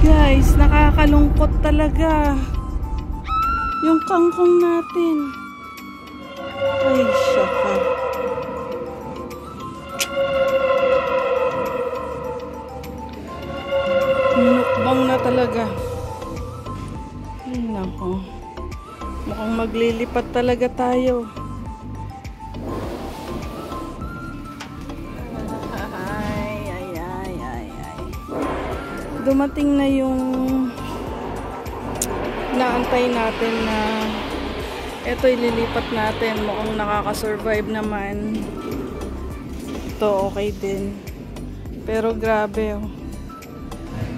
Guys, nakakalungkot talaga yung kangkong natin. Ay, syaka. Mukbang na talaga. Ay, nako. Mukhang maglilipat talaga tayo. Dumating na yung naantay natin na ito ililipat natin. Mukhang nakaka-survive naman. Ito okay din. Pero grabe oh.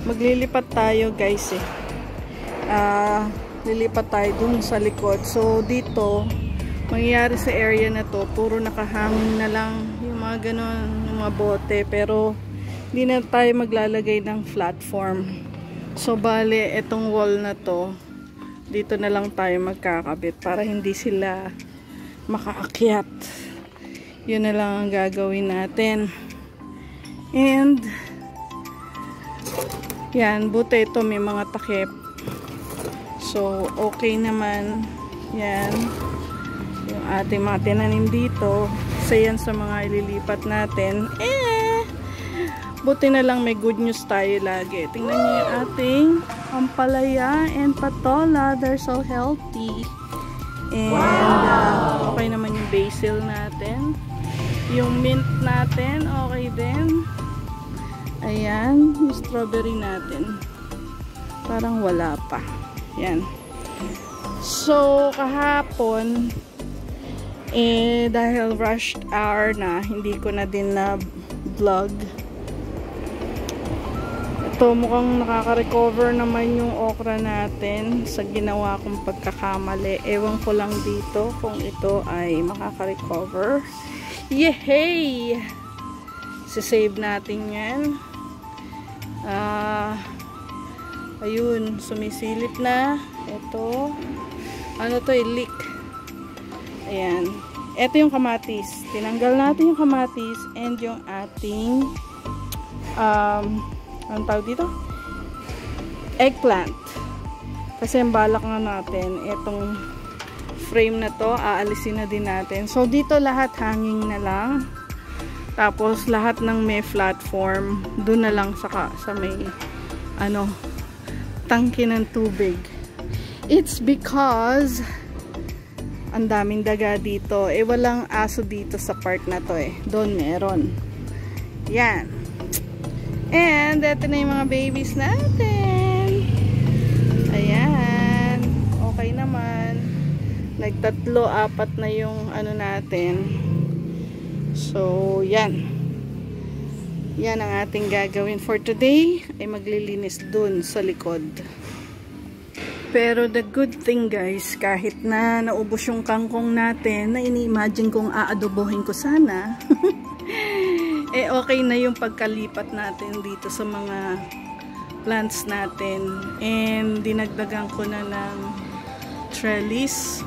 Maglilipat tayo guys eh. Lilipat tayo dun sa likod. So dito, mangyayari sa area na to, puro nakahangin na lang yung mga ganon, yung mga bote. Pero hindi na tayo maglalagay ng platform. So bale, etong wall na to, dito na lang tayo magkakabit para hindi sila makaakyat. Yun na lang ang gagawin natin. And yan, buti ito may mga takip. So okay naman. Yan. Yung ating mga tinanim dito. Isa yan sa mga ililipat natin. Buti na lang may good news tayo lagi. Tingnan niyo yung ating ampalaya and patola. They're so healthy. And okay naman yung basil natin. Yung mint natin, okay din. Ayan, yung strawberry natin. Parang wala pa. Yan. So, kahapon, dahil rushed hour na, hindi ko na din na vlog. Ito, mukhang nakaka-recover naman yung okra natin sa ginawa kong pagkakamali. Ewan ko lang dito kung ito ay makaka-recover. Yehey! Sisave natin yan. Ayun, sumisilip na. Ito. Ano to, leek. Ayan. Ito yung kamatis. Tinanggal natin yung kamatis and yung ating anong tawag dito? Eggplant. Kasi ang balak nga natin, itong frame na to, aalisin na din natin. So, dito lahat hanging na lang. Tapos, lahat ng may platform, doon na lang sa may, tangke ng tubig. It's because, ang daming daga dito. Walang aso dito sa part na to eh. Doon meron. Yan. And, ito na yung mga babies natin. Ayan. Okay naman. Nagtatlo, apat na yung natin. So, yan. Yan ang ating gagawin for today. Ay maglilinis dun sa likod. Pero the good thing guys, kahit na naubos yung kangkong natin, na ini-imagine kong aadobohin ko sana. Okay na yung pagkalipat natin dito sa mga plants natin. And dinagdagan ko na ng trellis.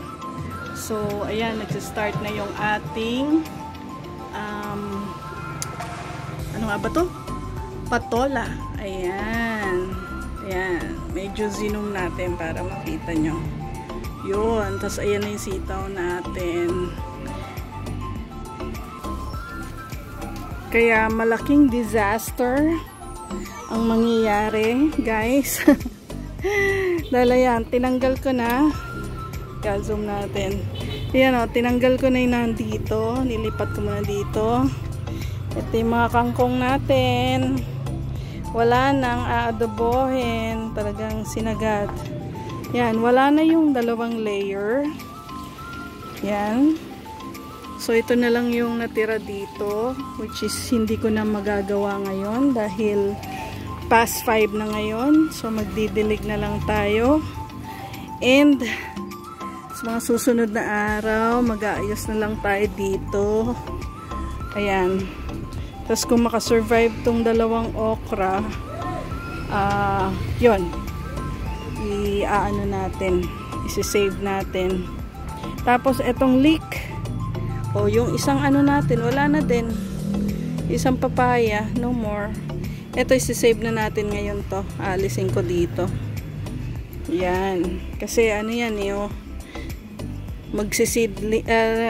So, ayan, nagsistart na yung ating ano nga ba to? Patola. Ayan. Ayan. Medyo zoom natin para makita nyo. Yun. Tapos, ayan na yung sitaw natin. Kaya malaking disaster ang mangyayari guys. Dahil yan, tinanggal ko na. Zoom natin. Yan o, tinanggal ko na yung nandito. Nilipat ko muna dito. Ito yung mga kangkong natin. Wala nang aadobohin. Talagang sinagad. Yan, wala na yung dalawang layer. Yan. So, ito na lang yung natira dito, which is hindi ko na magagawa ngayon dahil past 5 na ngayon. So, magdidilig na lang tayo. And, sa mga susunod na araw, mag-aayos na lang tayo dito. Ayan. Tapos, kung makasurvive tong dalawang okra, yun. I-aano natin. Isi-save natin. Tapos, etong leek. O, yung isang natin, wala na din. Isang papaya, no more. Ito isi-save na natin ngayon to. Alisin ko dito. Yan. Kasi ano yan eh,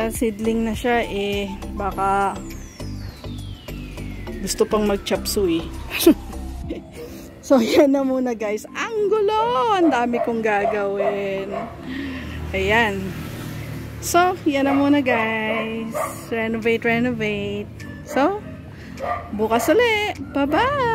seedling na siya eh. Baka gusto pang mag-chop suey. So, yan na muna guys. Ang gulo! Ang dami kong gagawin. Ayan. So, yan na muna guys. Renovate. So, bukas ulit. Bye-bye!